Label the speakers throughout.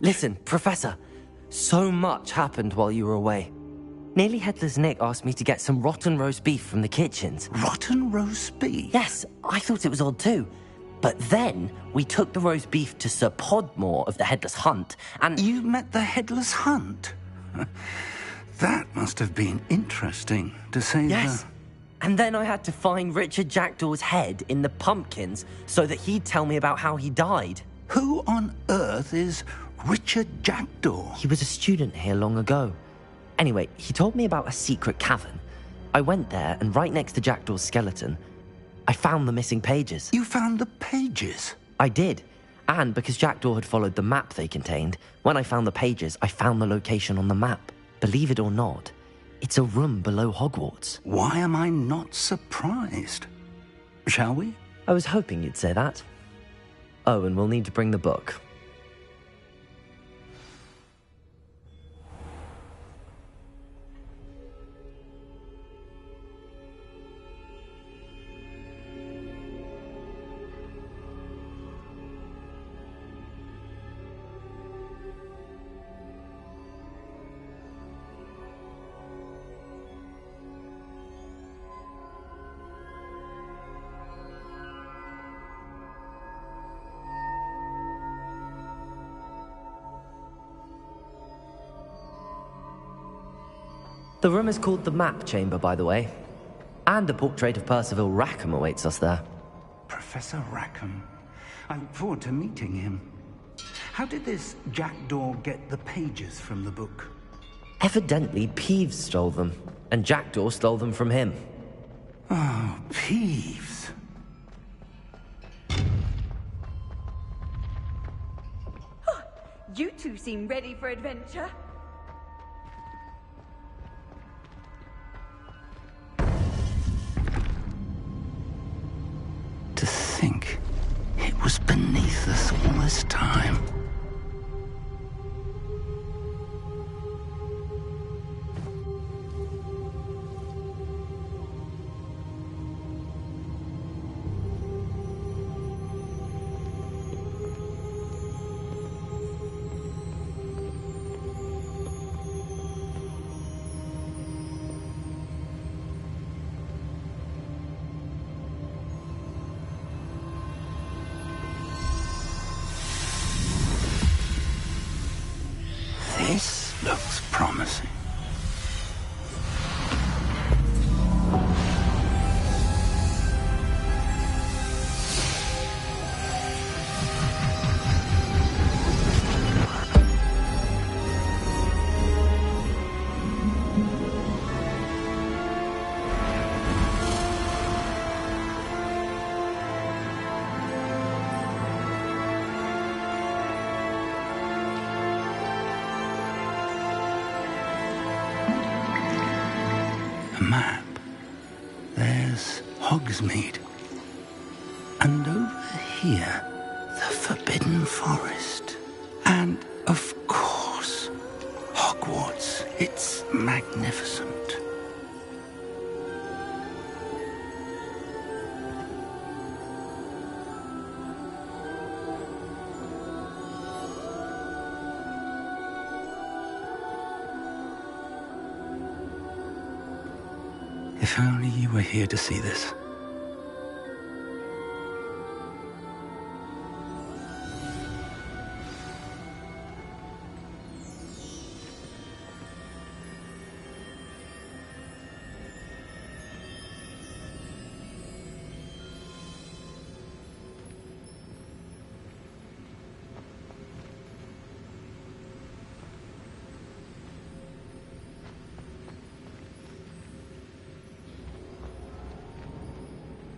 Speaker 1: Listen, Professor, so much happened while you were away. Nearly Headless Nick asked me to get some rotten roast beef from the kitchens.
Speaker 2: Rotten roast beef?
Speaker 1: Yes, I thought it was odd too. But then we took the roast beef to Sir Podmore of the Headless Hunt, and...
Speaker 2: You met the Headless Hunt? That must have been interesting, to say
Speaker 1: Yes. And then I had to find Richard Jackdaw's head in the pumpkins so that he'd tell me about how he died.
Speaker 2: Who on earth is Richard Jackdaw?
Speaker 1: He was a student here long ago. Anyway, he told me about a secret cavern. I went there, and right next to Jackdaw's skeleton, I found the missing pages.
Speaker 2: You found the pages?
Speaker 1: I did. And because Jackdaw had followed the map they contained, when I found the pages, I found the location on the map. Believe it or not, it's a room below Hogwarts.
Speaker 2: Why am I not surprised? Shall we?
Speaker 1: I was hoping you'd say that. Oh, and we'll need to bring the book. The room is called the Map Chamber, by the way. And a portrait of Percival Rackham awaits us there.
Speaker 2: Professor Rackham. I look forward to meeting him. How did this Jackdaw get the pages from the book?
Speaker 1: Evidently, Peeves stole them, and Jackdaw stole them from him.
Speaker 2: Oh, Peeves.
Speaker 3: You two seem ready for adventure.
Speaker 2: To think it was beneath us all this time. This looks promising. Map. There's Hogsmeade. And over here, the Forbidden Forest. And, of course, Hogwarts. It's magnificent. If only you were here to see this.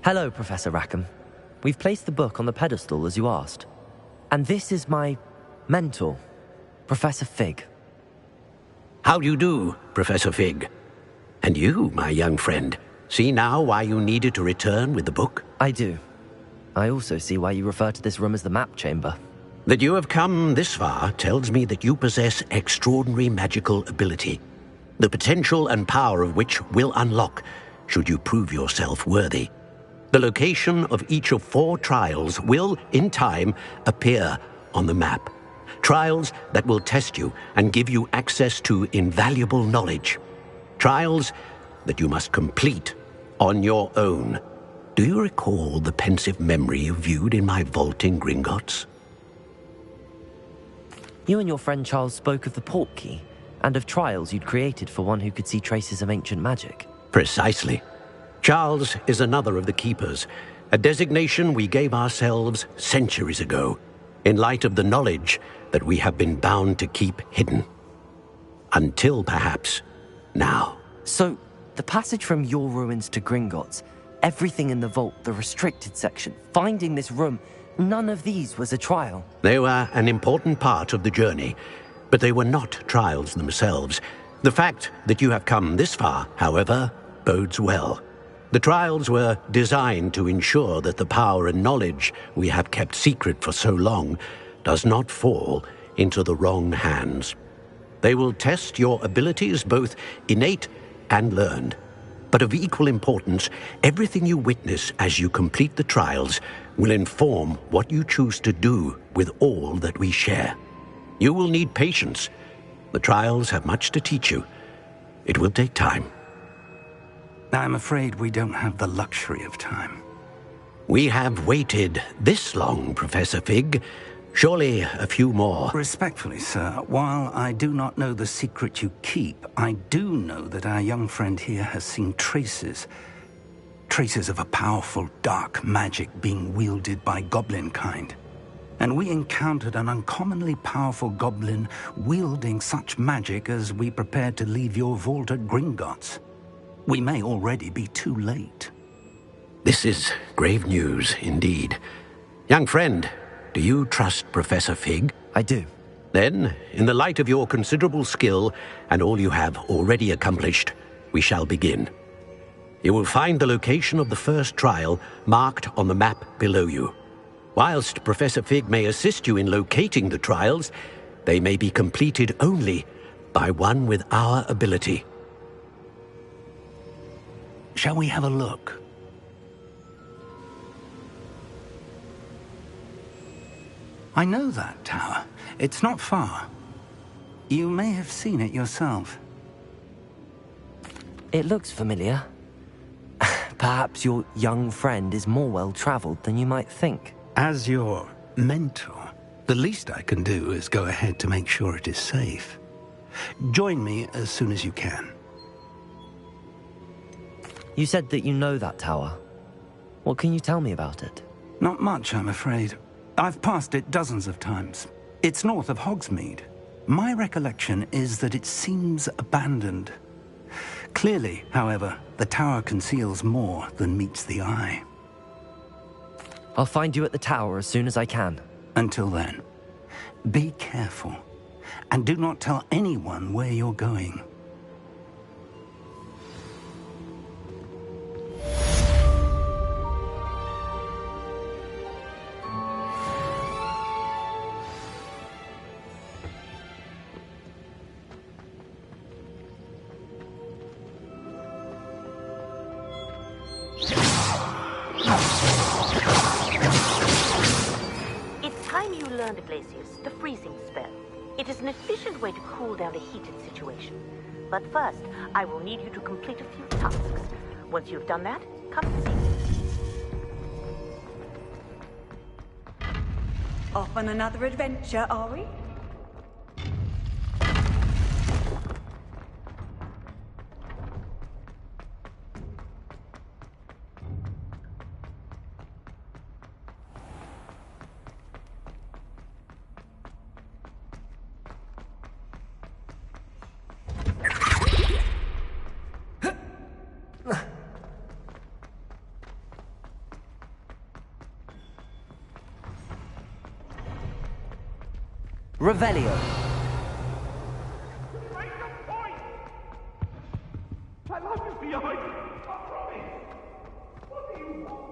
Speaker 1: Hello, Professor Rackham. We've placed the book on the pedestal, as you asked. And this is my mentor, Professor Fig.
Speaker 4: How do you do, Professor Fig? And you, my young friend, see now why you needed to return with the book?
Speaker 1: I do. I also see why you refer to this room as the Map Chamber.
Speaker 4: That you have come this far tells me that you possess extraordinary magical ability, the potential and power of which will unlock, should you prove yourself worthy. The location of each of 4 trials will, in time, appear on the map. Trials that will test you and give you access to invaluable knowledge. Trials that you must complete on your own. Do you recall the pensive memory you viewed in my vault in Gringotts?
Speaker 1: You and your friend Charles spoke of the port key, and of trials you'd created for one who could see traces of ancient magic.
Speaker 4: Precisely. Charles is another of the Keepers, a designation we gave ourselves centuries ago, in light of the knowledge that we have been bound to keep hidden. Until, perhaps, now.
Speaker 1: So, the passage from your ruins to Gringotts, everything in the vault, the restricted section, finding this room, none of these was a trial.
Speaker 4: They were an important part of the journey, but they were not trials themselves. The fact that you have come this far, however, bodes well. The trials were designed to ensure that the power and knowledge we have kept secret for so long does not fall into the wrong hands. They will test your abilities, both innate and learned. But of equal importance, everything you witness as you complete the trials will inform what you choose to do with all that we share. You will need patience. The trials have much to teach you. It will take time.
Speaker 2: I'm afraid we don't have the luxury of time.
Speaker 4: We have waited this long, Professor Fig. Surely a few more.
Speaker 2: Respectfully, sir, while I do not know the secret you keep, I do know that our young friend here has seen traces of a powerful dark magic being wielded by goblin kind. And we encountered an uncommonly powerful goblin wielding such magic as we prepared to leave your vault at Gringotts. We may already be too late.
Speaker 4: This is grave news indeed. Young friend, do you trust Professor Fig?
Speaker 1: I do.
Speaker 4: Then, in the light of your considerable skill and all you have already accomplished, we shall begin. You will find the location of the first trial marked on the map below you. Whilst Professor Fig may assist you in locating the trials, they may be completed only by one with our ability.
Speaker 2: Shall we have a look? I know that tower. It's not far. You may have seen it yourself.
Speaker 1: It looks familiar. Perhaps your young friend is more well-traveled than you might think.
Speaker 2: As your mentor, the least I can do is go ahead to make sure it is safe. Join me as soon as you can.
Speaker 1: You said that you know that tower. What can you tell me about it?
Speaker 2: Not much, I'm afraid. I've passed it dozens of times. It's north of Hogsmeade. My recollection is that it seems abandoned. Clearly, however, the tower conceals more than meets the eye.
Speaker 1: I'll find you at the tower as soon as I can.
Speaker 2: Until then, be careful, and do not tell anyone where you're going.
Speaker 5: The freezing spell. It is an efficient way to cool down a heated situation. But first, I will need you to complete a few tasks. Once you've done that, come and see me.
Speaker 3: Off on another adventure, are we?
Speaker 1: Revelio.
Speaker 6: Make a point! My life is behind me, I promise! What do you want?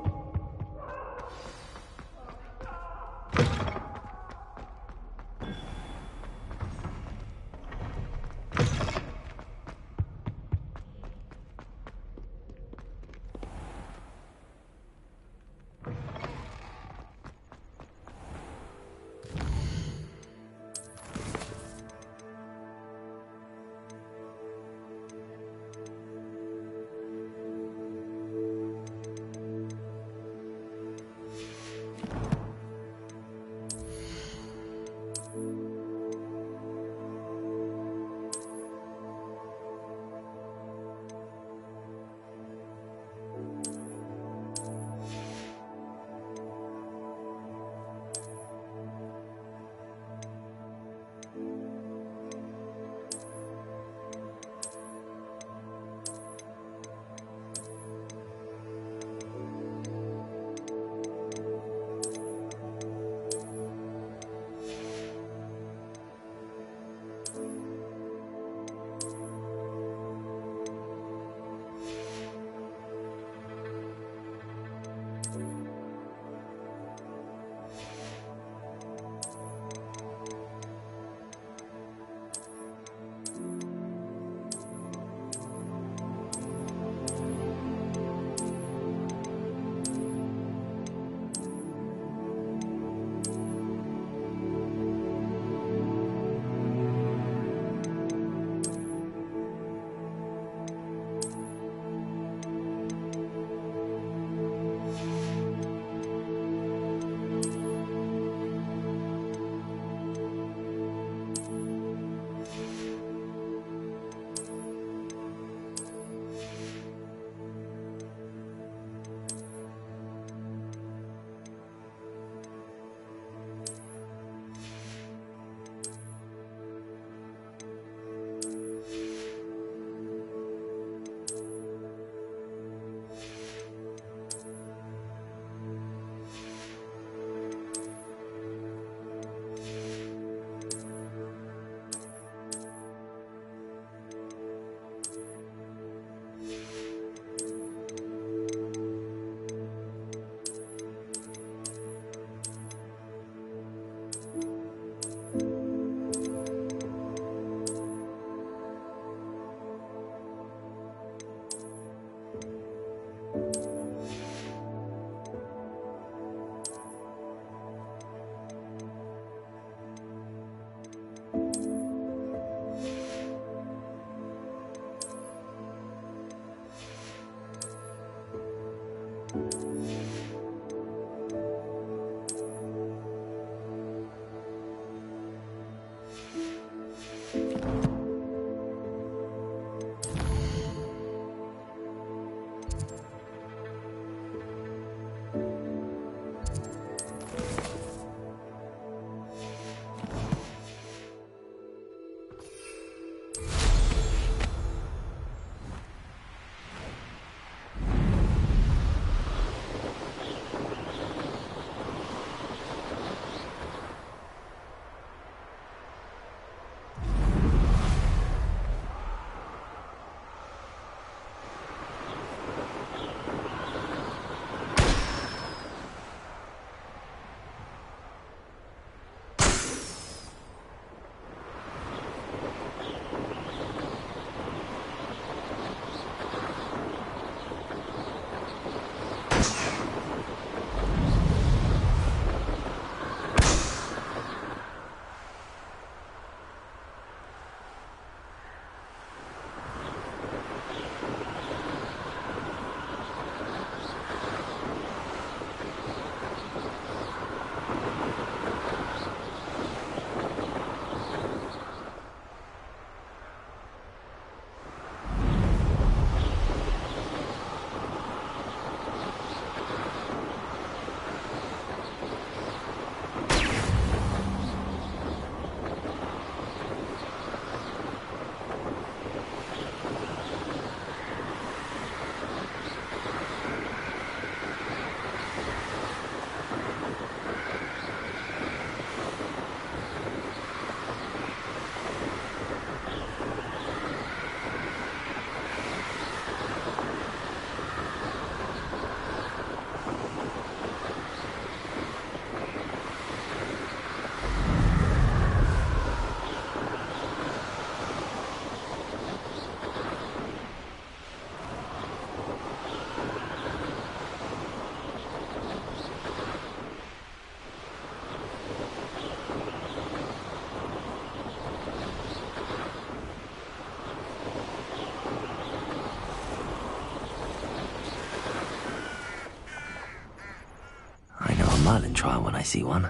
Speaker 1: Merlin trial when I see one.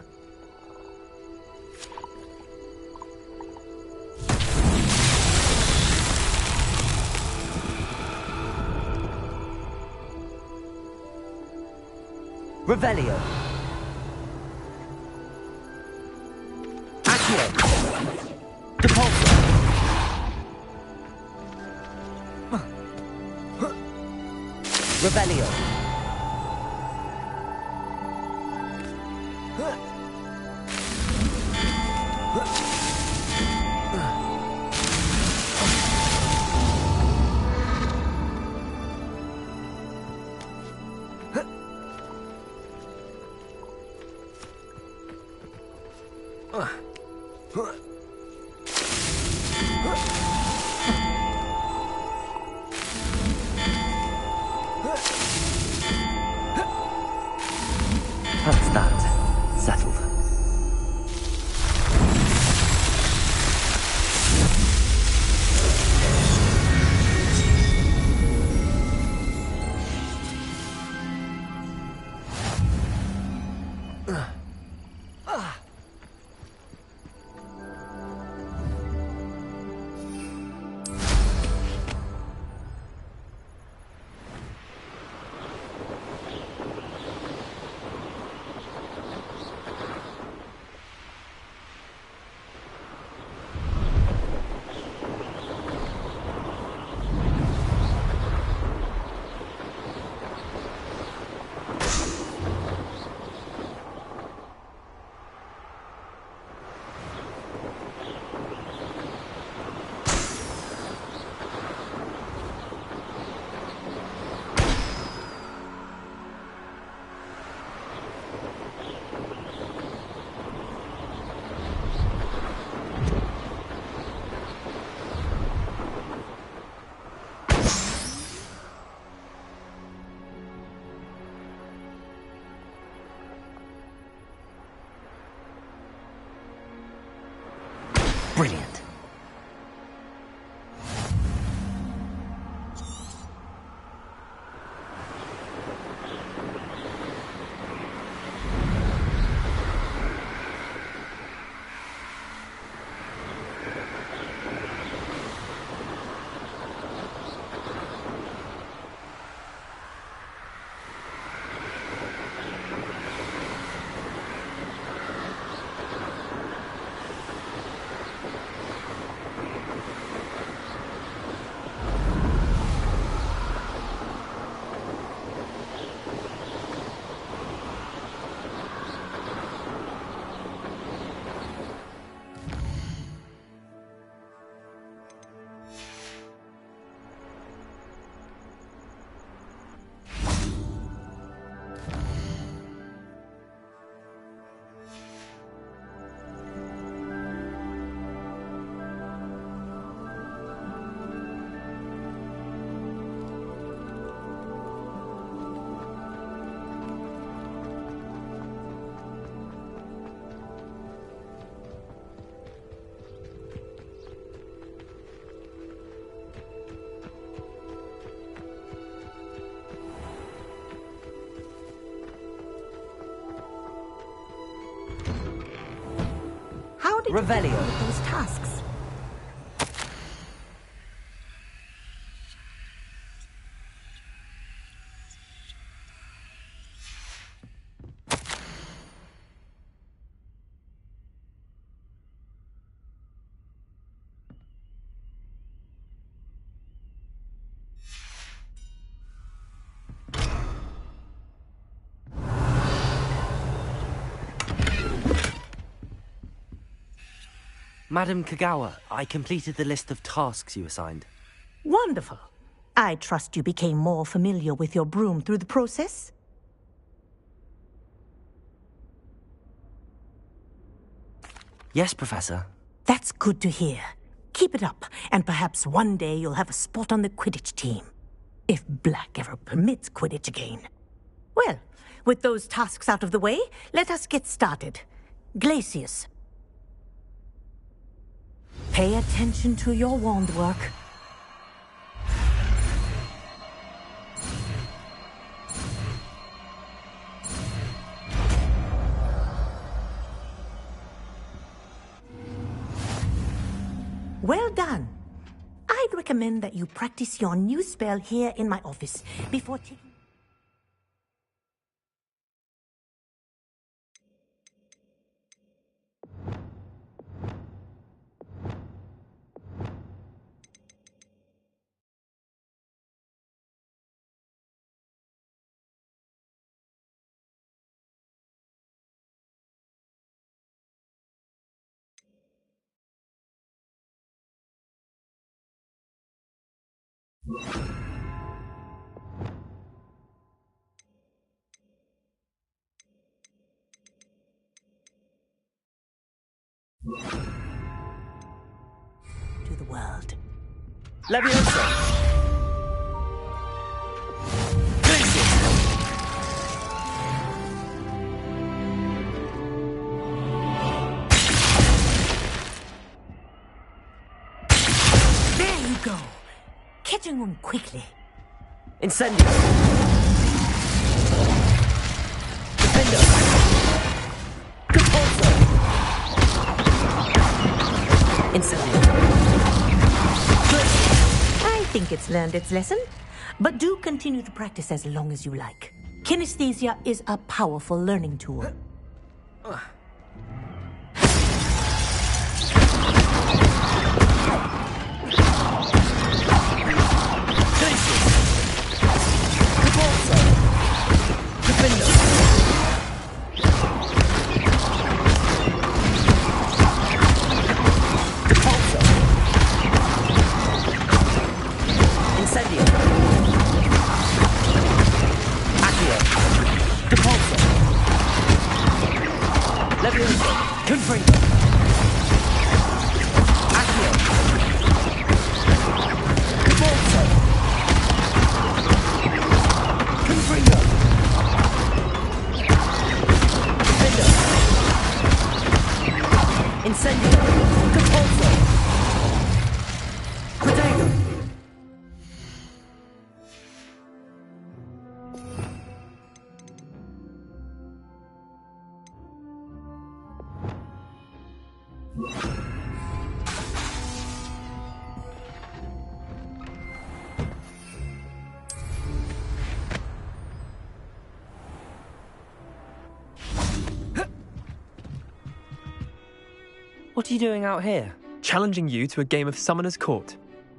Speaker 1: Revelio. Accio. Depulso. Revelio. That's that. Settled. Brilliant.
Speaker 3: did
Speaker 1: Revelio.
Speaker 3: you get with those tasks?
Speaker 1: Madam Kagawa, I completed the list of tasks you assigned.
Speaker 7: Wonderful. I trust you became more familiar with your broom through the process?
Speaker 1: Yes, Professor.
Speaker 7: That's good to hear. Keep it up, and perhaps one day you'll have a spot on the Quidditch team. If Black ever permits Quidditch again. Well, with those tasks out of the way, let us get started. Glacius. Pay attention to your wand work. Well done. I'd recommend that you practice your new spell here in my office before taking... to the world.
Speaker 1: Leviosa!
Speaker 7: There you go. Catching on quickly.
Speaker 1: Incendio! Defender! Repulsor! Incendio!
Speaker 7: I think it's learned its lesson, but do continue to practice as long as you like. Kinesthesia is a powerful learning tool.
Speaker 1: What are you doing out here?
Speaker 8: Challenging you to a game of Summoner's Court.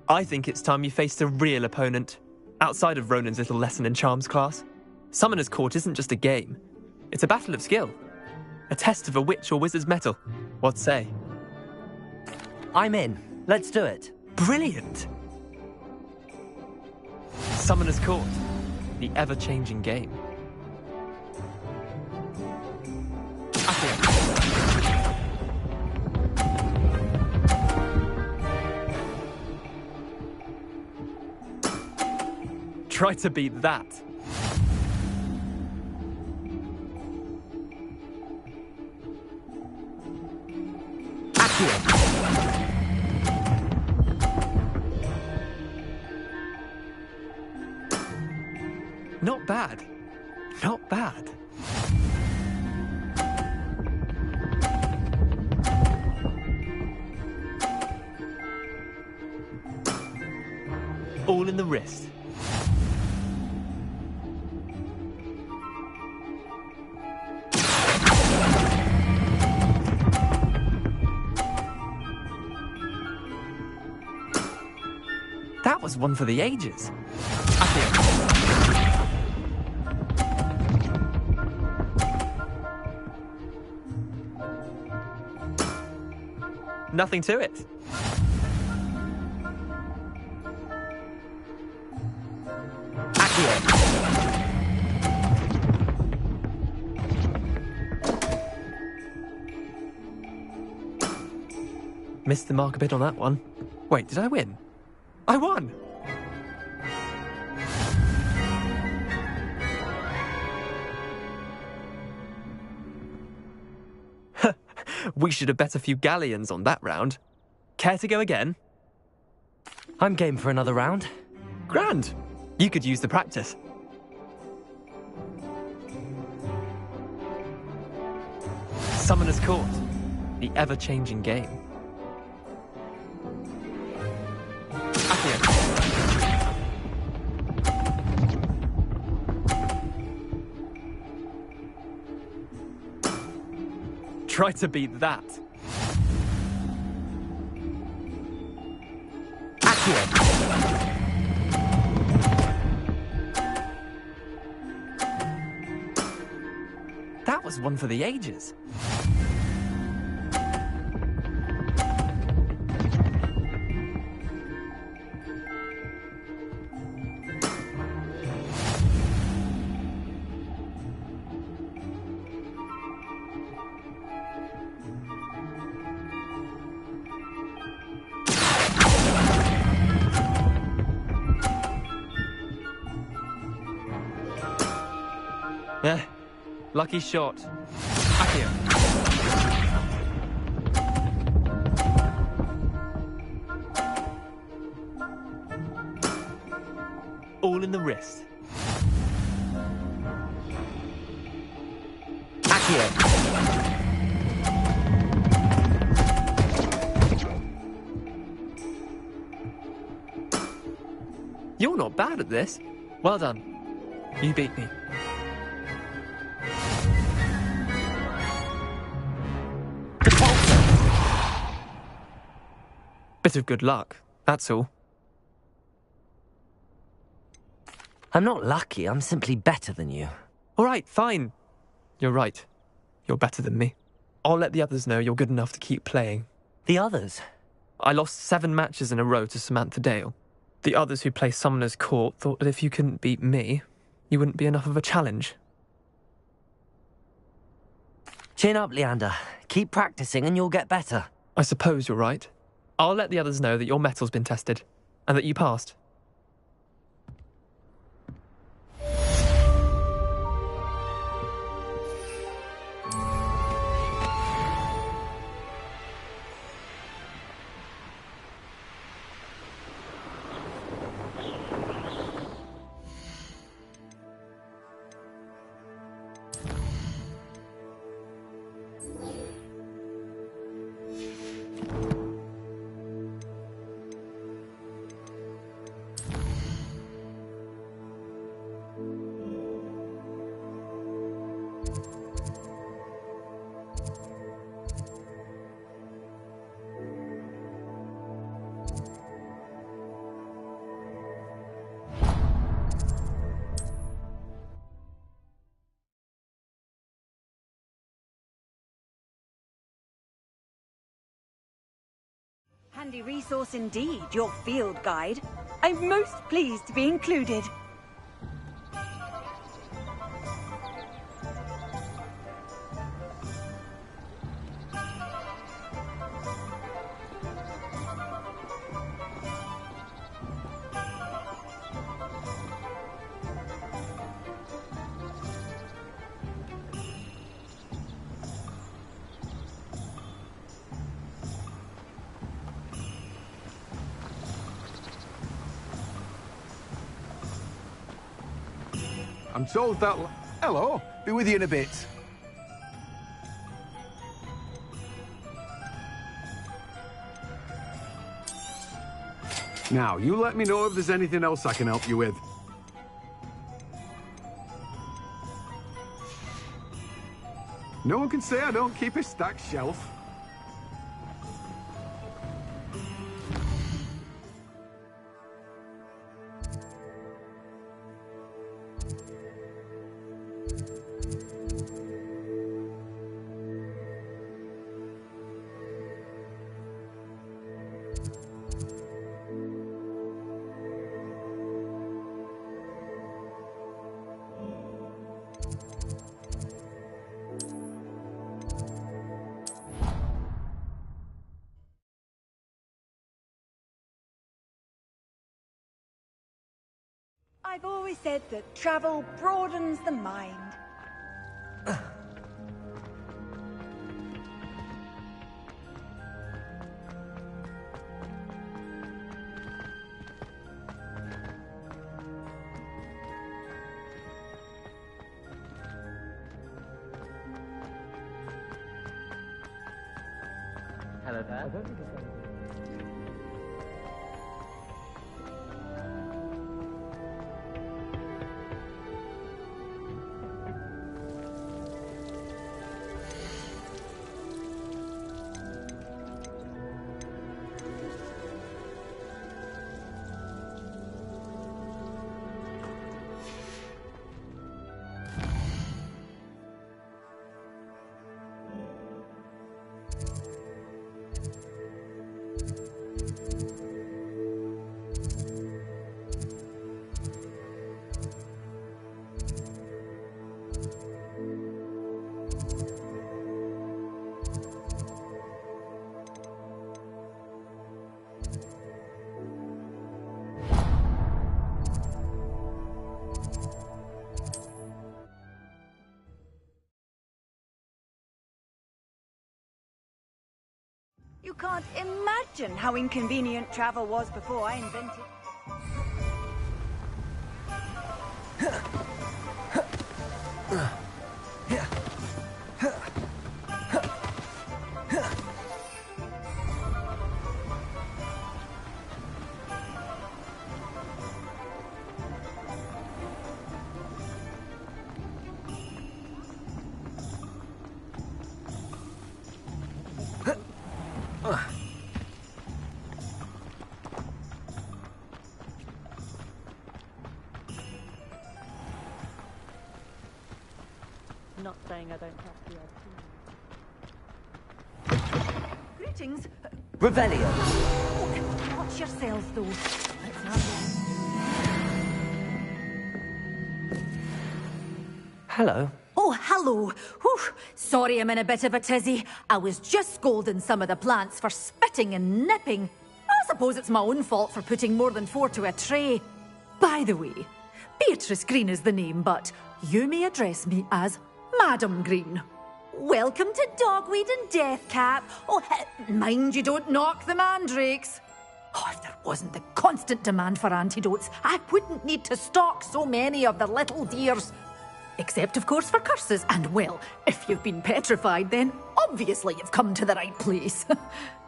Speaker 8: I think it's time you faced a real opponent, outside of Ronan's little lesson in charms class. Summoner's Court isn't just a game. It's a battle of skill. A test of a witch or wizard's mettle. What say?
Speaker 1: I'm in. Let's do it.
Speaker 8: Brilliant! Summoner's Court. The ever-changing game. Try to beat that. Not bad. Not bad. All in the wrist. That was one for the ages. Nothing to it. Missed the mark a bit on that one. Wait, did I win? I won! We should have bet a few galleons on that round. Care to go again?
Speaker 1: I'm game for another round.
Speaker 8: Grand! You could use the practice. Summoner's Court. The ever-changing game. Try to beat that. That was one for the ages. Lucky shot. Accio. All in the wrist.
Speaker 1: Accio.
Speaker 8: You're not bad at this. Well done. You beat me. Bit of good luck, that's all.
Speaker 1: I'm not lucky, I'm simply better than you.
Speaker 8: All right, fine. You're right. You're better than me. I'll let the others know you're good enough to keep playing.
Speaker 1: The others?
Speaker 8: I lost 7 matches in a row to Samantha Dale. The others who play Summoner's Court thought that if you couldn't beat me, you wouldn't be enough of a challenge.
Speaker 1: Chin up, Leander. Keep practicing and you'll get better.
Speaker 8: I suppose you're right. I'll let the others know that your metal's been tested, and that you passed.
Speaker 3: Handy resource indeed, your field guide. I'm most pleased to be included.
Speaker 6: I'm told that... Hello, be with you in a bit. Now, you let me know if there's anything else I can help you with. No one can say I don't keep a stacked shelf.
Speaker 3: I've always said that travel broadens the mind.
Speaker 1: Hello there.
Speaker 3: You can't imagine how inconvenient travel was before I invented...
Speaker 5: Not saying I don't have the idea.
Speaker 3: Greetings.
Speaker 1: Revelio.
Speaker 3: Watch yourselves, though. Let's not...
Speaker 1: Hello.
Speaker 9: Oh, hello. Whew. Sorry I'm in a bit of a tizzy. I was just scolding some of the plants for spitting and nipping. I suppose it's my own fault for putting more than 4 to a tray. By the way, Beatrice Green is the name, but you may address me as Madam Green. Welcome to Dogweed and Deathcap. Oh, mind you don't knock the mandrakes. Oh, if there wasn't the constant demand for antidotes, I wouldn't need to stock so many of the little dears. Except, of course, for curses. And, well, if you've been petrified, then obviously you've come to the right place.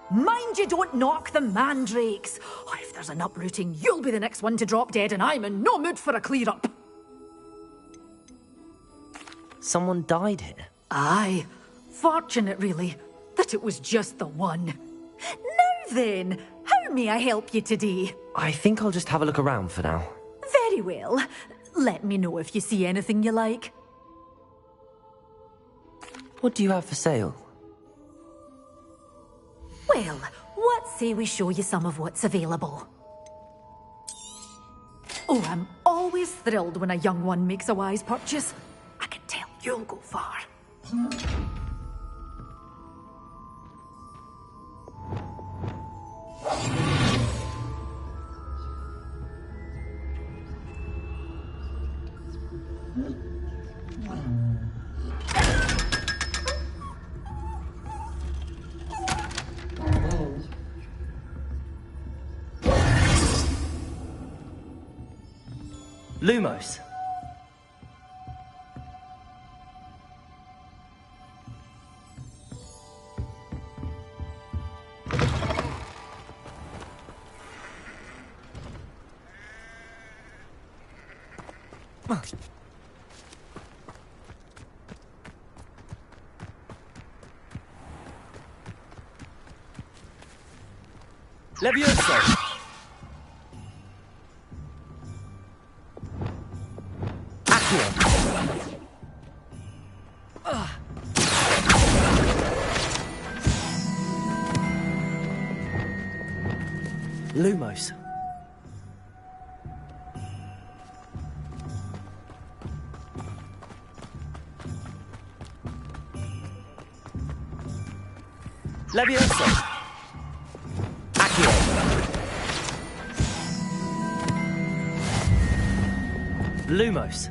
Speaker 9: Mind you don't knock the mandrakes. Oh, if there's an uprooting, you'll be the next one to drop dead, and I'm in no mood for a clear-up.
Speaker 1: Someone died here.
Speaker 9: Aye. Fortunate, really, that it was just the one. Now then, how may I help you today?
Speaker 1: I think I'll just have a look around for now.
Speaker 9: Very well. Let me know if you see anything you like.
Speaker 1: What do you have for sale?
Speaker 9: Well, what say we show you some of what's available? Oh, I'm always thrilled when a young one makes a wise purchase. I can tell you'll go far.
Speaker 1: Lumos. Levioso. Lumos. Levioso. Accio. Lumos.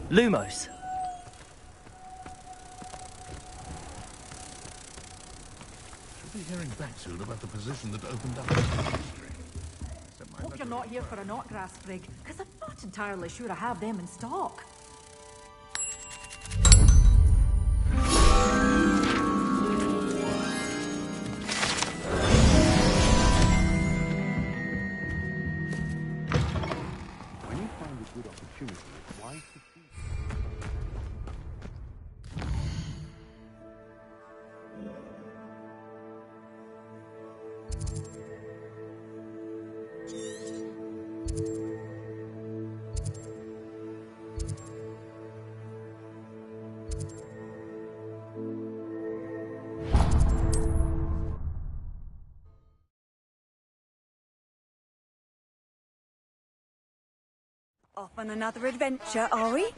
Speaker 1: Lumos.
Speaker 10: Should be hearing back soon about the position that opened up.
Speaker 9: Hope you're not here for a knotgrass sprig, because I'm not entirely sure I have them in stock.
Speaker 10: When you find a good opportunity, it's wise to seize it.
Speaker 3: Off on another adventure, are we?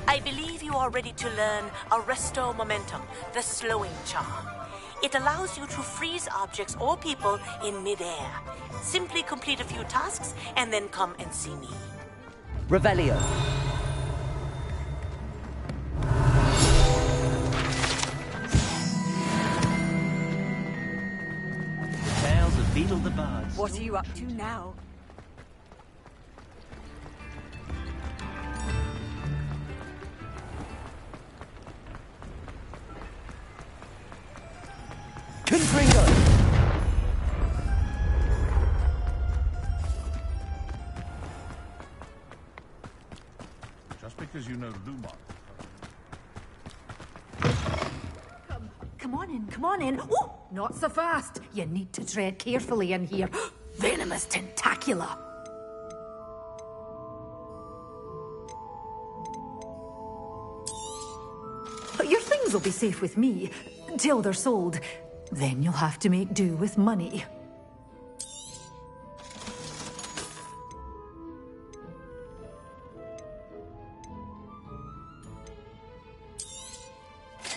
Speaker 5: I believe you are ready to learn Arresto Momentum, the slowing charm. It allows you to freeze objects or people in midair. Simply complete a few tasks and then come and see me.
Speaker 1: Revelio.
Speaker 11: Tales of Beetle the Bards.
Speaker 3: What are you up to now?
Speaker 1: Confringo!
Speaker 10: Just because you know Lumar.
Speaker 9: Come on in, come on in. Oh, not so fast. You need to tread carefully in here. Venomous tentacula. Your things will be safe with me until they're sold. Then you'll have to make do with money.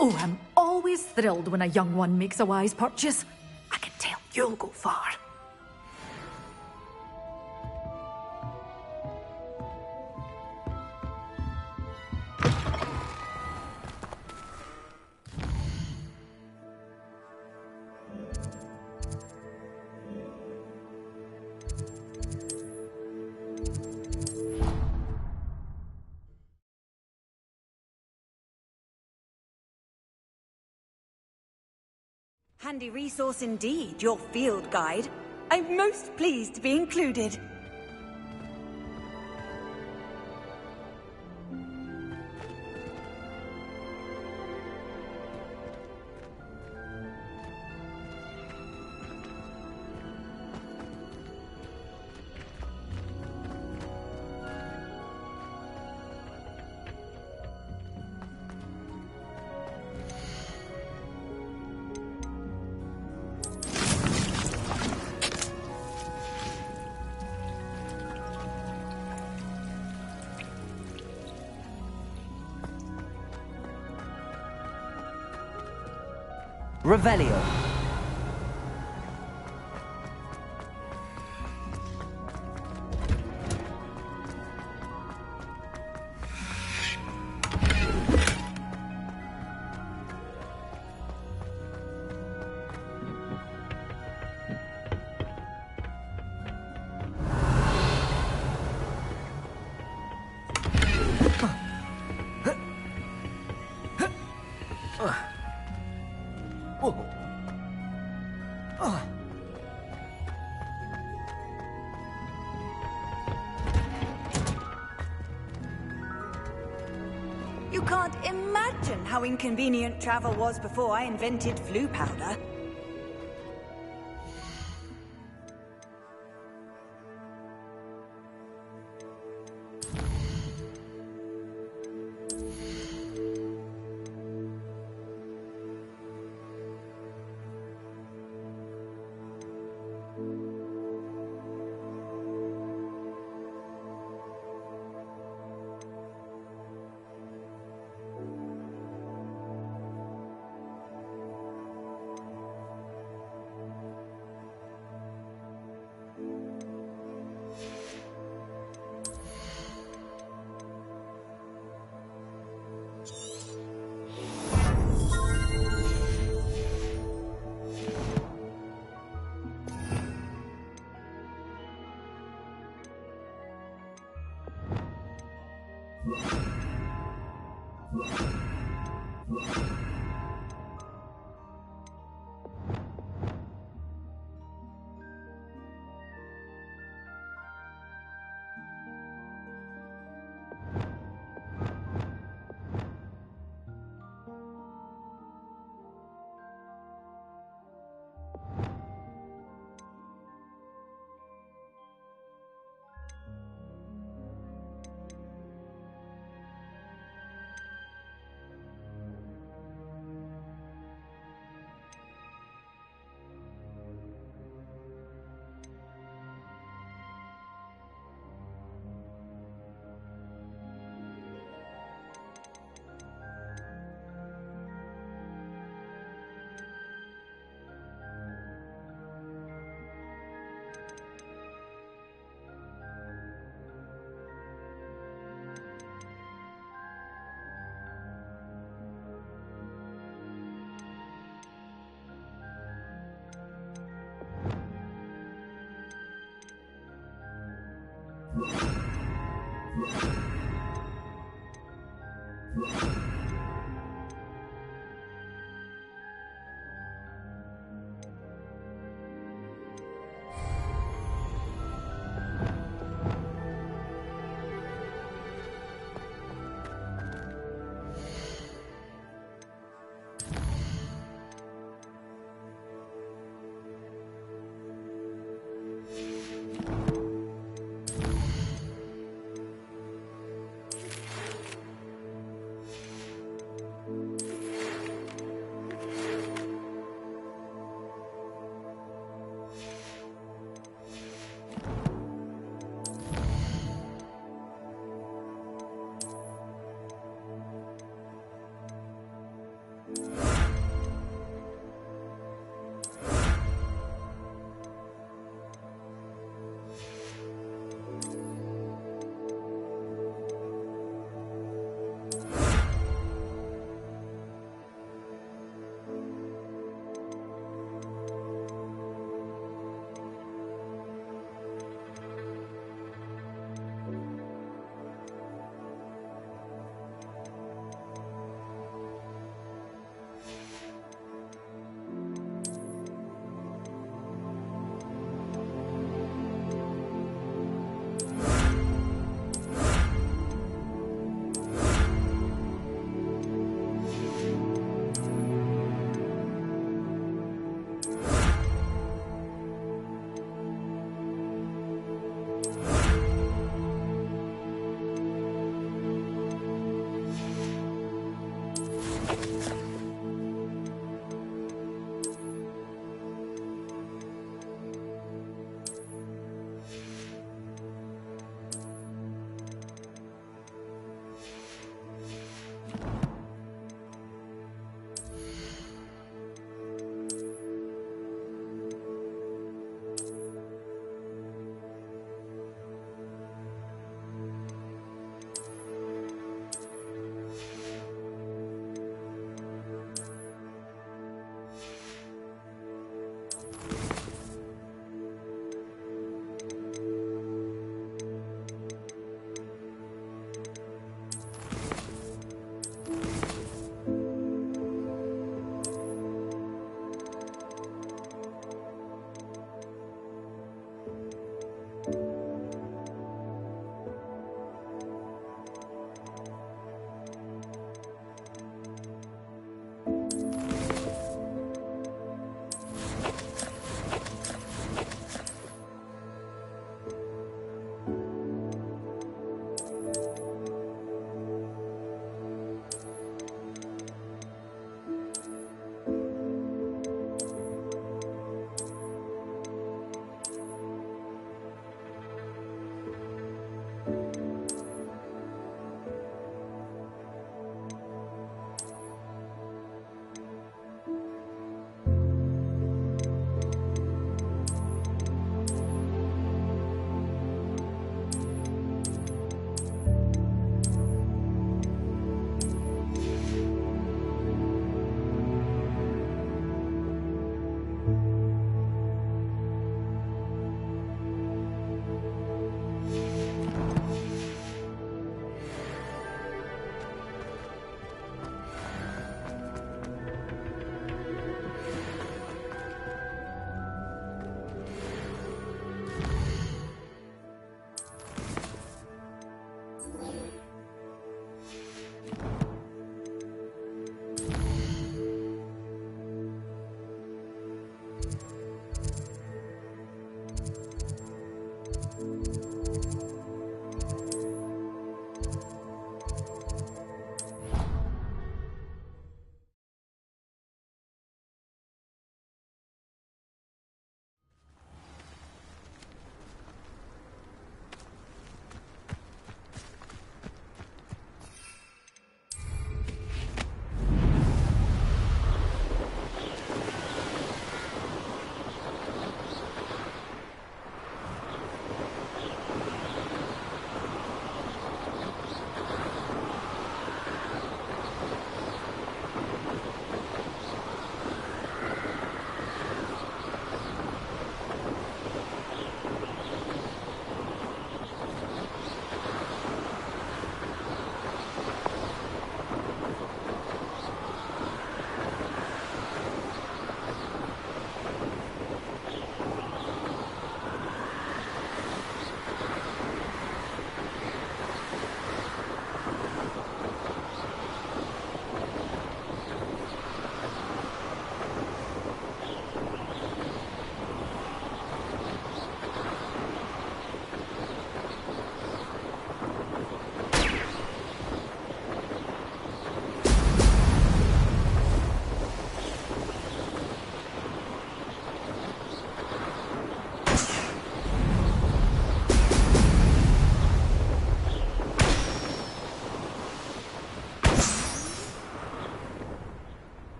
Speaker 9: Oh, I'm always thrilled when a young one makes a wise purchase. I can tell you'll go far.
Speaker 3: Handy resource indeed, your field guide. I'm most pleased to be included.
Speaker 1: Revelio.
Speaker 3: You can't imagine how inconvenient travel was before I invented flu powder.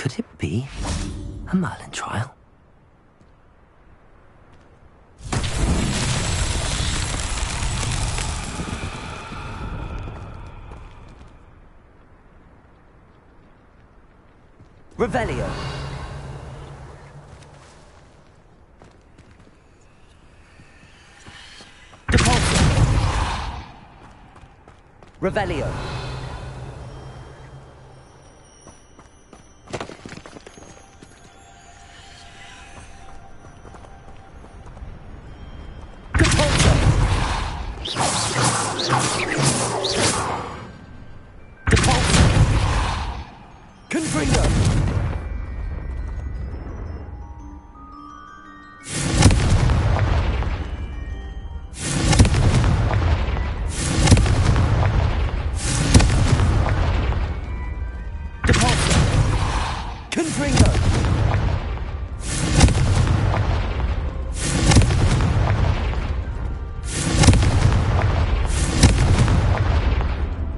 Speaker 1: Could it be a Merlin trial? Revelio. Depulso. Revelio.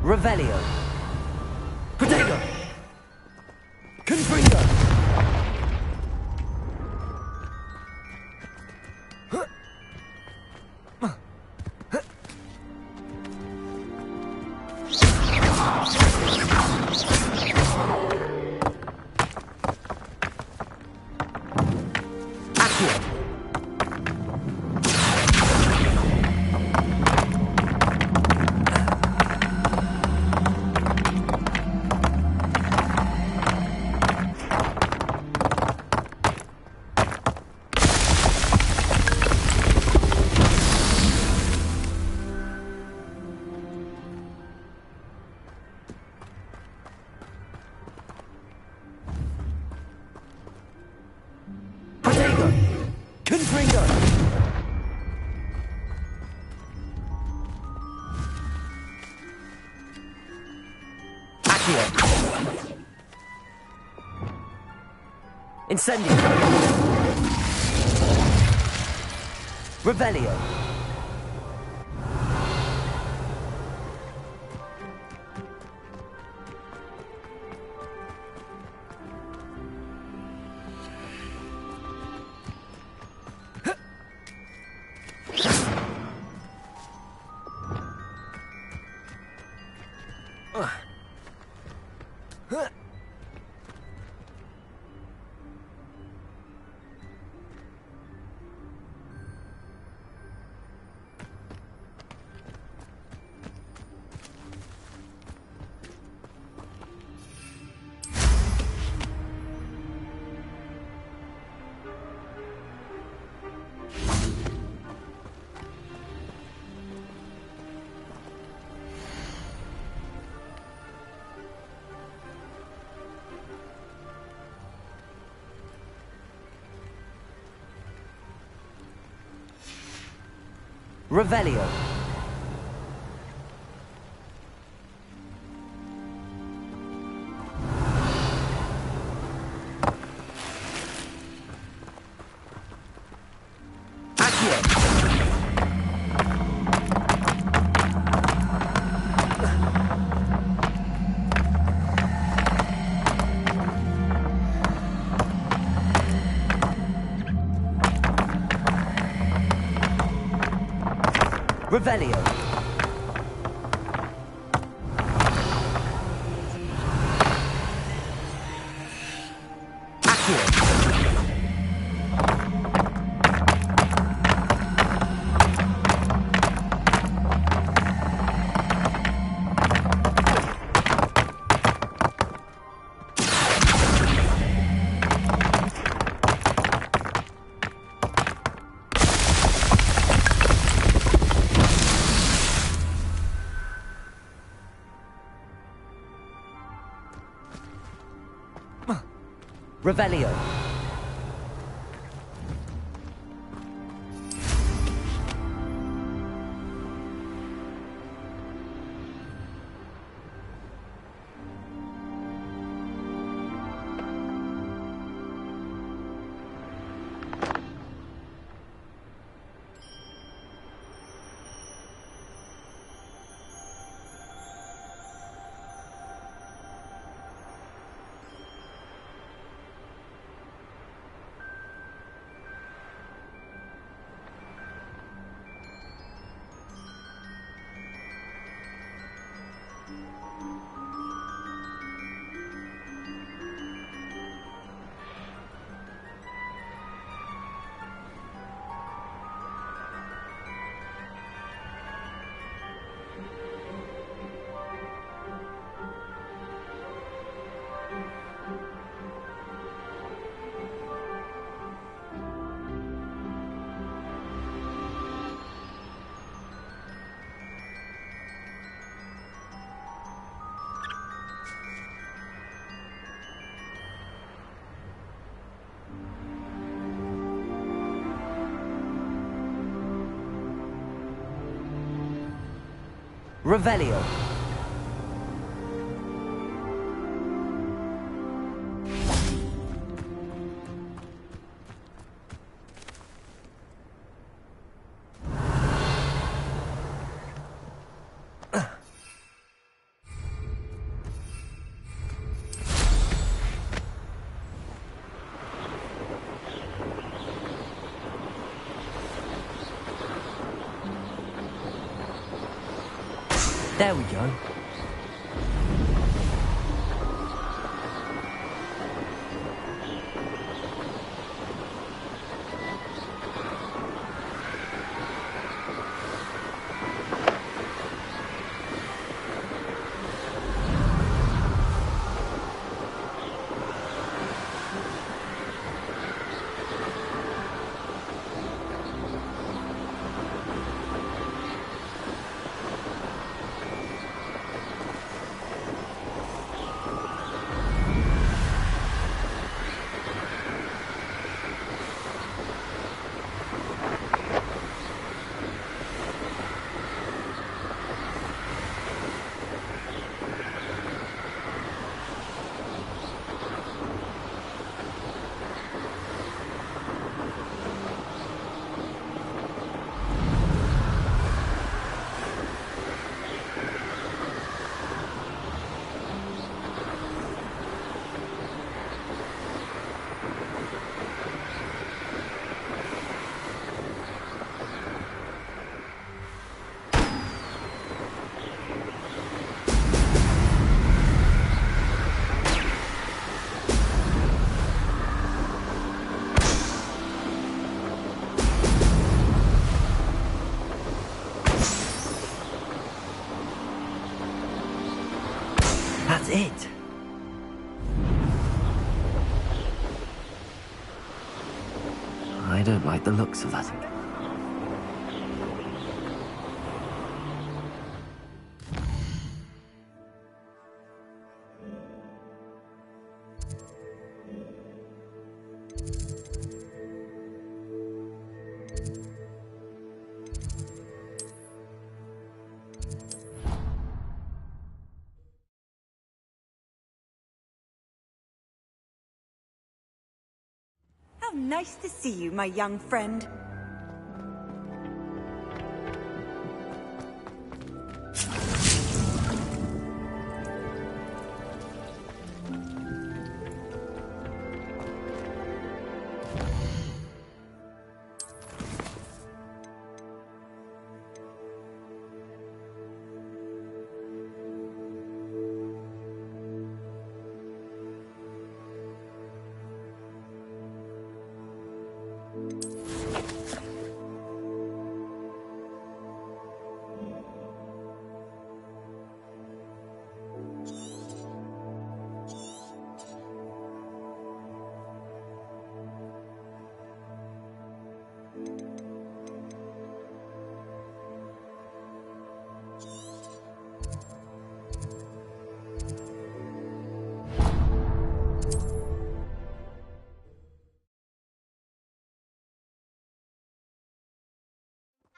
Speaker 1: Revelio. Protego. Confringo. Incendio. Revelio. Revelio. Revelio. Revelio. Revelio. There we go. That's it. I don't like the looks of that.
Speaker 3: How nice to see you, my young friend.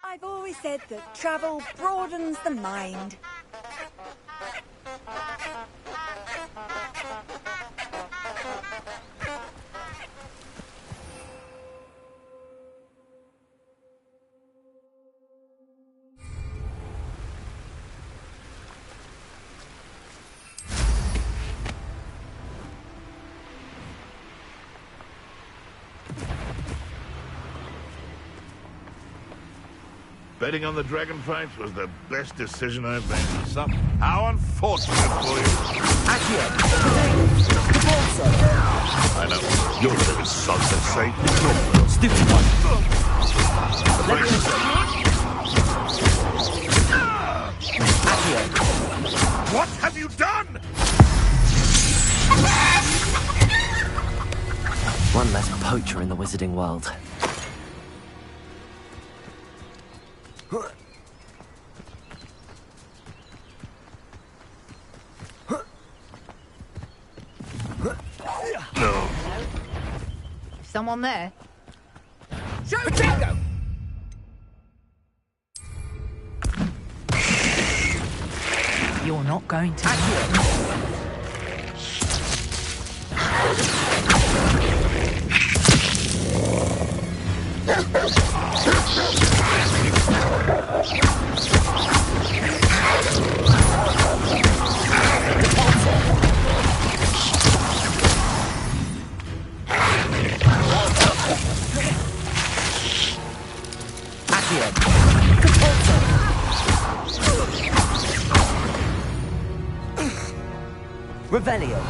Speaker 3: I've always said that travel broadens the mind.
Speaker 10: Betting on the dragon fights was the best decision I've made. How unfortunate for you.
Speaker 1: Accio!
Speaker 10: I know. You're a little sunset safe.
Speaker 1: Stupid one! Accio!
Speaker 10: What have you done?
Speaker 1: One less poacher in the wizarding world.
Speaker 10: No.
Speaker 9: Someone there?
Speaker 12: Potato! You're not going to.
Speaker 1: Revelio.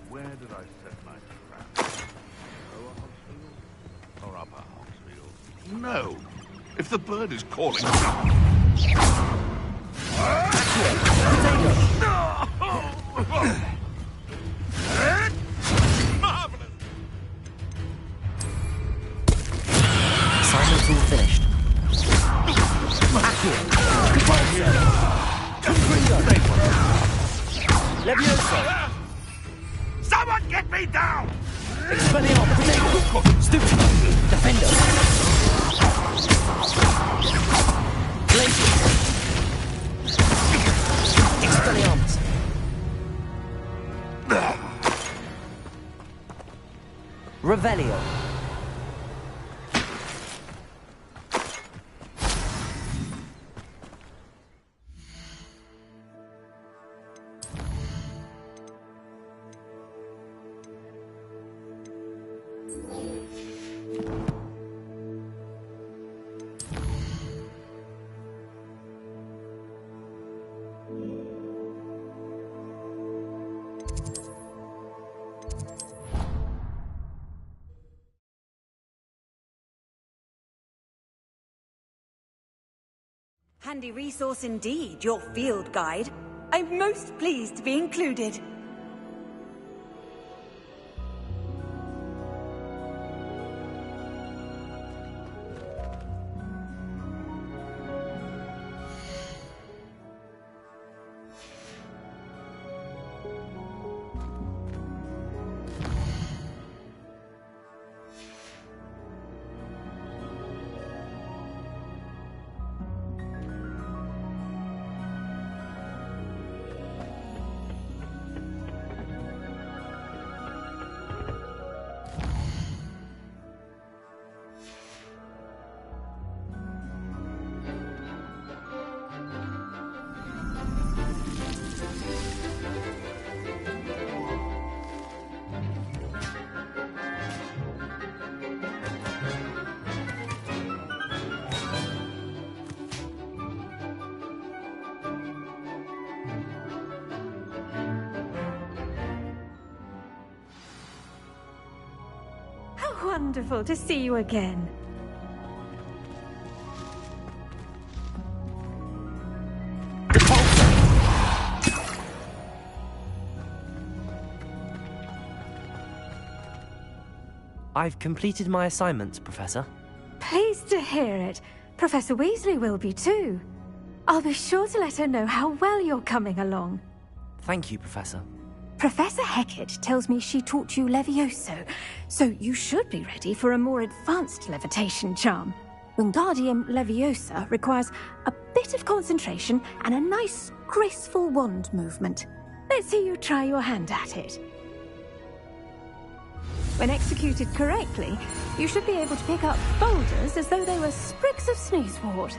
Speaker 10: Where did I set my trap? Lower Hogsfield? Or upper Hogsfield? No. If the bird is calling... Marvelous!
Speaker 1: Assignment's all finished.
Speaker 6: Levioso! Someone get me down!
Speaker 1: Expelliarmus! Stupid! Defender! Glacier! Expelliarmus! Revelio!
Speaker 3: Handy resource indeed, your field guide. I'm most pleased to be included.
Speaker 13: Wonderful to see you again.
Speaker 1: I've completed my assignments, Professor.
Speaker 13: Pleased to hear it. Professor Weasley will be too. I'll be sure to let her know how well you're coming along.
Speaker 1: Thank you, Professor.
Speaker 13: Professor Hecat tells me she taught you Levioso, so you should be ready for a more advanced levitation charm. Wingardium Leviosa requires a bit of concentration and a nice, graceful wand movement. Let's see you try your hand at it. When executed correctly, you should be able to pick up boulders as though they were sprigs of snoozewort.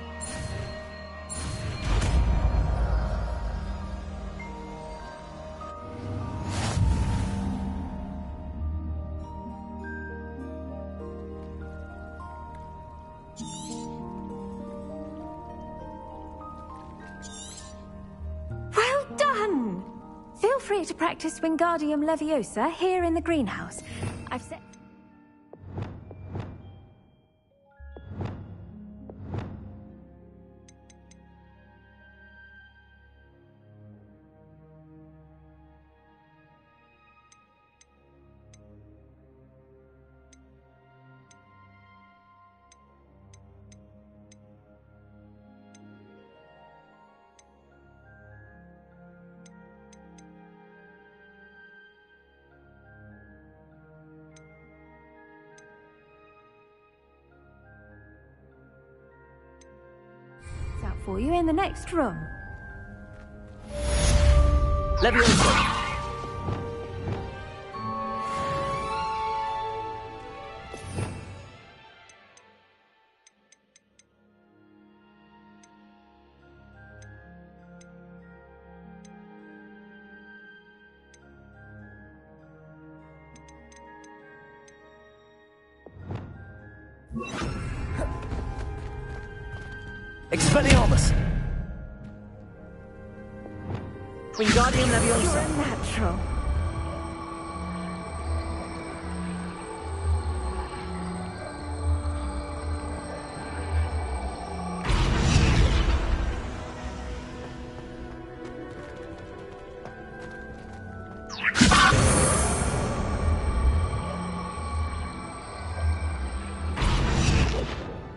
Speaker 13: free to practice Wingardium Leviosa here in the greenhouse. I've set... out for you in the next room.
Speaker 1: Leviosa! Expelliarmus! Wingardium Leviosa!
Speaker 13: You're a natural.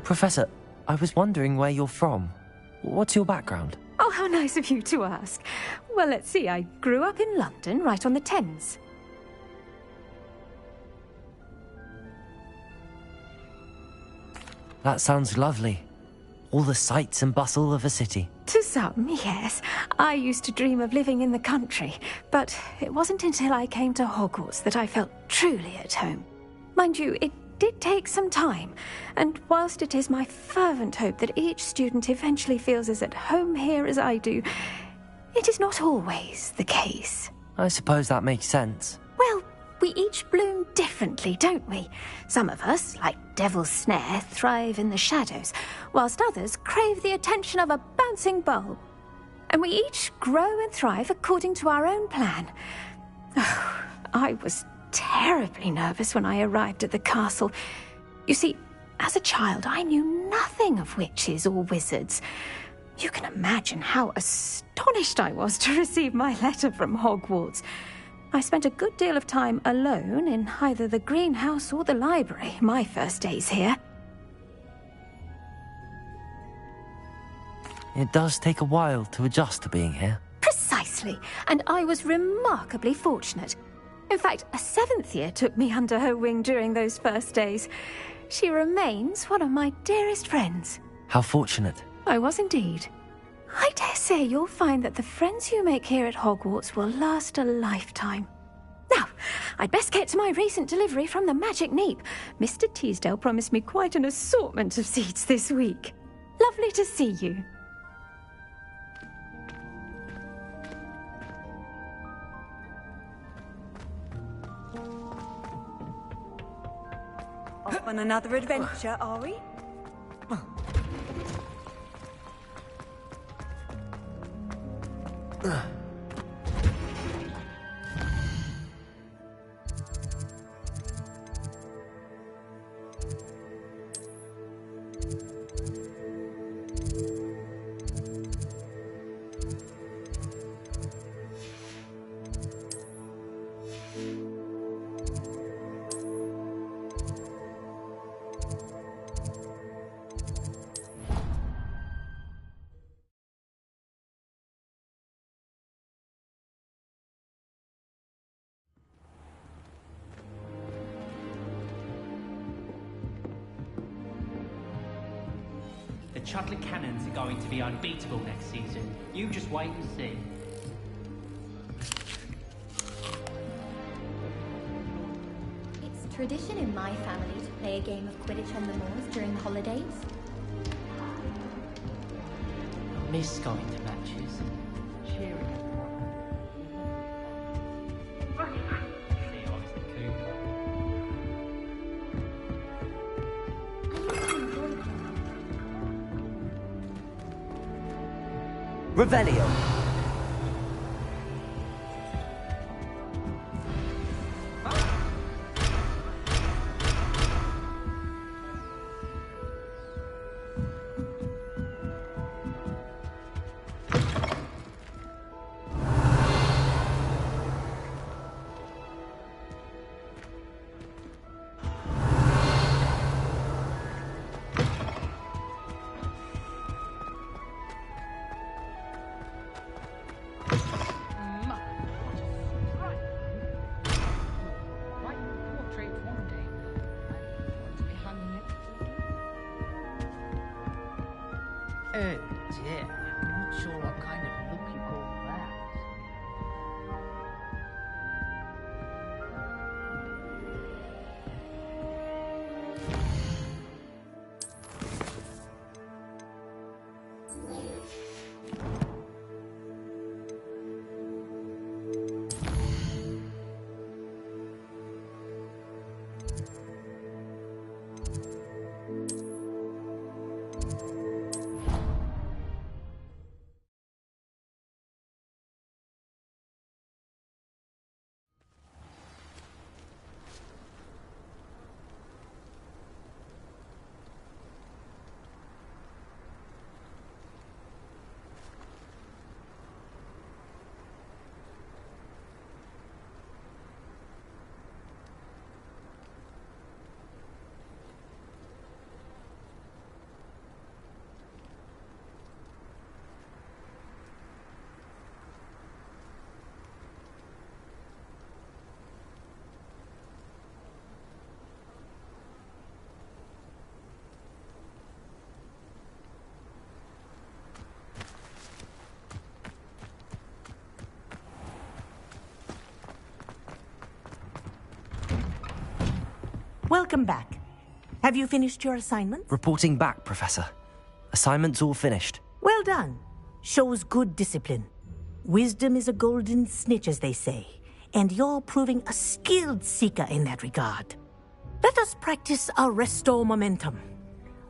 Speaker 1: Professor, I was wondering where you're from. What's your background?
Speaker 13: Oh, how nice of you to ask. Well, let's see. I grew up in London, right on the Thames.
Speaker 1: That sounds lovely. All the sights and bustle of a city.
Speaker 13: To some, yes. I used to dream of living in the country, but it wasn't until I came to Hogwarts that I felt truly at home. Mind you, it did take some time, and whilst it is my fervent hope that each student eventually feels as at home here as I do, it is not always the case.
Speaker 1: I suppose that makes sense.
Speaker 13: Well, we each bloom differently, don't we? Some of us, like Devil's Snare, thrive in the shadows, whilst others crave the attention of a bouncing bulb. And we each grow and thrive according to our own plan. Oh, I was terribly nervous when I arrived at the castle. You see, as a child, I knew nothing of witches or wizards. You can imagine how astonished I was to receive my letter from Hogwarts. I spent a good deal of time alone in either the greenhouse or the library my first days here.
Speaker 1: It does take a while to adjust to being here.
Speaker 13: Precisely, and I was remarkably fortunate. In fact, a 7th year took me under her wing during those first days. She remains one of my dearest friends.
Speaker 1: How fortunate.
Speaker 13: I was indeed. I dare say you'll find that the friends you make here at Hogwarts will last a lifetime. Now, I'd best get to my recent delivery from the Magic Neep. Mr. Teasdale promised me quite an assortment of seeds this week. Lovely to see you.
Speaker 3: Off on another adventure, are we?
Speaker 11: The Chudley Cannons are going to be unbeatable next season. You just wait and see.
Speaker 14: It's tradition in my family to play a game of Quidditch on the moors during the holidays.
Speaker 11: I miss going to matches. Cheering.
Speaker 1: Revelio.
Speaker 7: Welcome back. Have you finished your assignment?
Speaker 1: Reporting back, Professor. Assignment's all finished.
Speaker 7: Well done. Shows good discipline. Wisdom is a golden snitch, as they say, and you're proving a skilled seeker in that regard. Let us practice Arresto Momentum.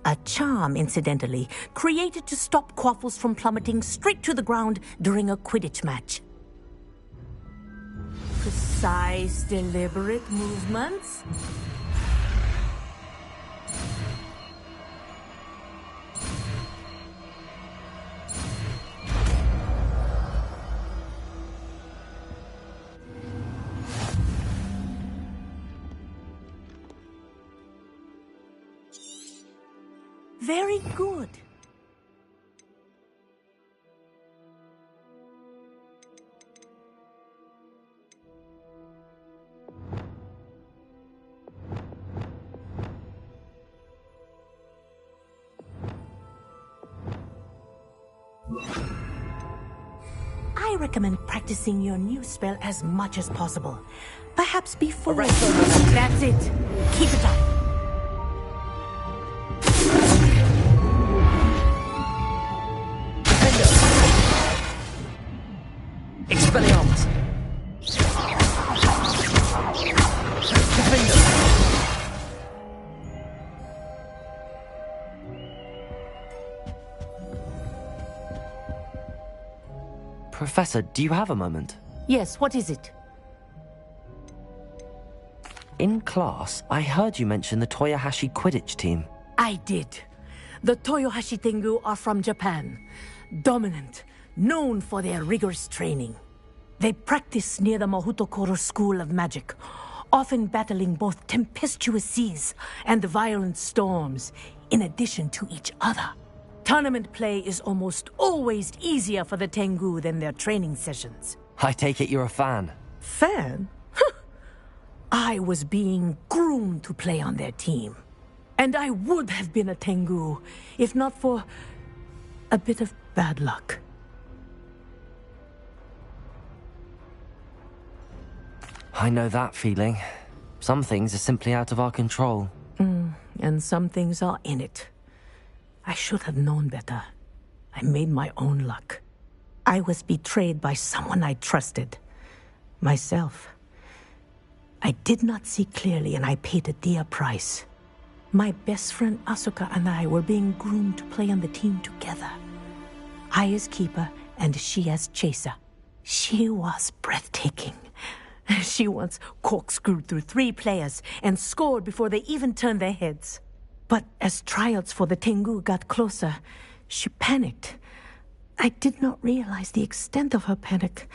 Speaker 7: A charm, incidentally, created to stop quaffles from plummeting straight to the ground during a Quidditch match. Precise, deliberate movements. Very good. I recommend practicing your new spell as much as possible. Perhaps before... That's it. Keep it up.
Speaker 1: Expelliarmus! Professor, do you have a moment?
Speaker 7: Yes, what is it?
Speaker 1: In class, I heard you mention the Toyohashi Quidditch team.
Speaker 7: I did. The Toyohashi Tengu are from Japan. Dominant, known for their rigorous training. They practice near the Mahutokoro School of Magic, often battling both tempestuous seas and violent storms, in addition to each other. Tournament play is almost always easier for the Tengu than their training sessions.
Speaker 1: I take it you're a fan.
Speaker 7: Fan? I was being groomed to play on their team. And I would have been a Tengu, if not for a bit of bad luck.
Speaker 1: I know that feeling. Some things are simply out of our control.
Speaker 7: And some things are in it. I should have known better. I made my own luck. I was betrayed by someone I trusted. Myself. I did not see clearly and I paid a dear price. My best friend Asuka and I were being groomed to play on the team together. I as keeper and she as chaser. She was breathtaking. She once corkscrewed through 3 players and scored before they even turned their heads. But as tryouts for the Tengu got closer, she panicked. I did not realize the extent of her panic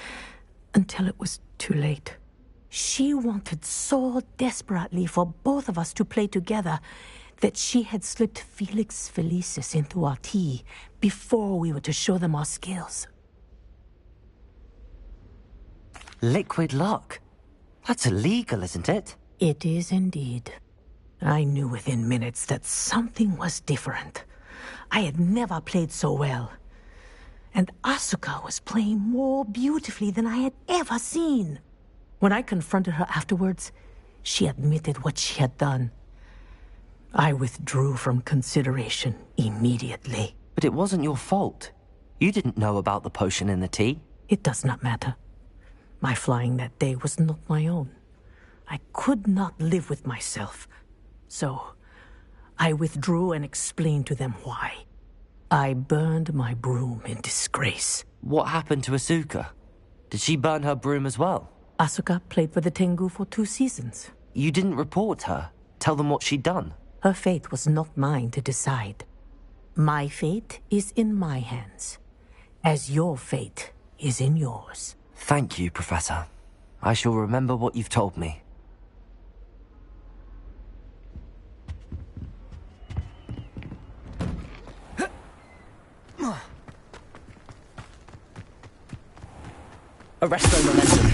Speaker 7: until it was too late. She wanted so desperately for both of us to play together that she had slipped Felix Felicis into our tea before we were to show them our skills.
Speaker 1: Liquid luck? That's illegal, isn't it?
Speaker 7: It is indeed. I knew within minutes that something was different. I had never played so well. And Asuka was playing more beautifully than I had ever seen. When I confronted her afterwards, she admitted what she had done. I withdrew from consideration immediately.
Speaker 1: But it wasn't your fault. You didn't know about the potion in the tea.
Speaker 7: It does not matter. My flying that day was not my own. I could not live with myself. So, I withdrew and explained to them why. I burned my broom in disgrace.
Speaker 1: What happened to Asuka? Did she burn her broom as well?
Speaker 7: Asuka played for the Tengu for 2 seasons.
Speaker 1: You didn't report her? Tell them what she'd done?
Speaker 7: Her fate was not mine to decide. My fate is in my hands, as your fate is in yours.
Speaker 1: Thank you, Professor. I shall remember what you've told me. Arresto momentum.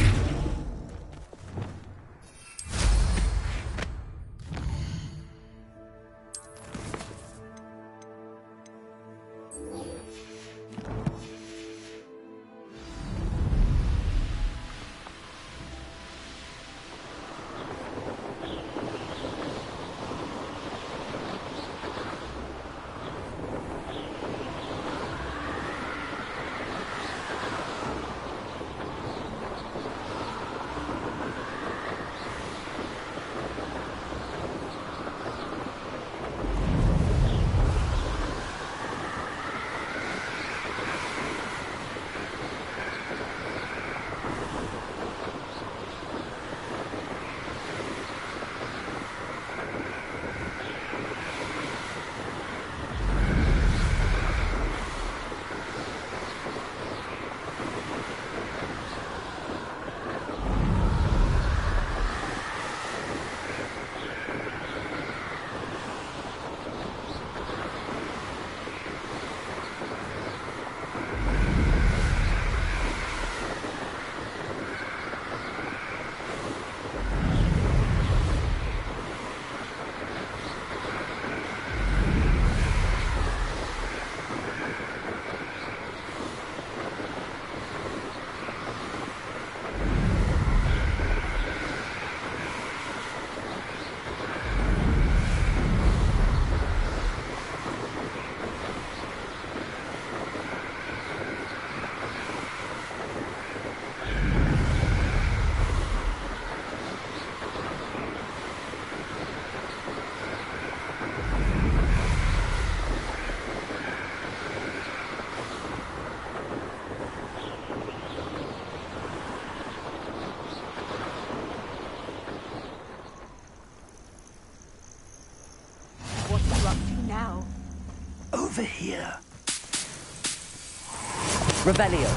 Speaker 1: Rebellion.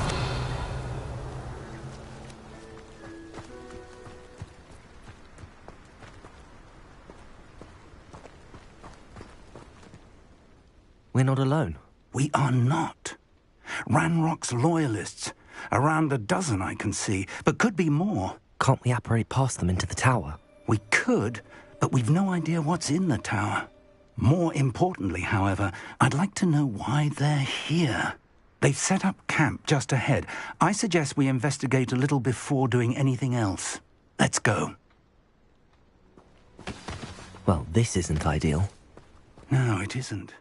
Speaker 1: We're not alone.
Speaker 2: We are not. Ranrock's loyalists. Around a dozen I can see, but could be more.
Speaker 1: Can't we apparate past them into the tower?
Speaker 2: We could, but we've no idea what's in the tower. More importantly, however, I'd like to know why they're here. They've set up camp just ahead. I suggest we investigate a little before doing anything else. Let's go.
Speaker 1: Well, this isn't ideal.
Speaker 2: No, it isn't.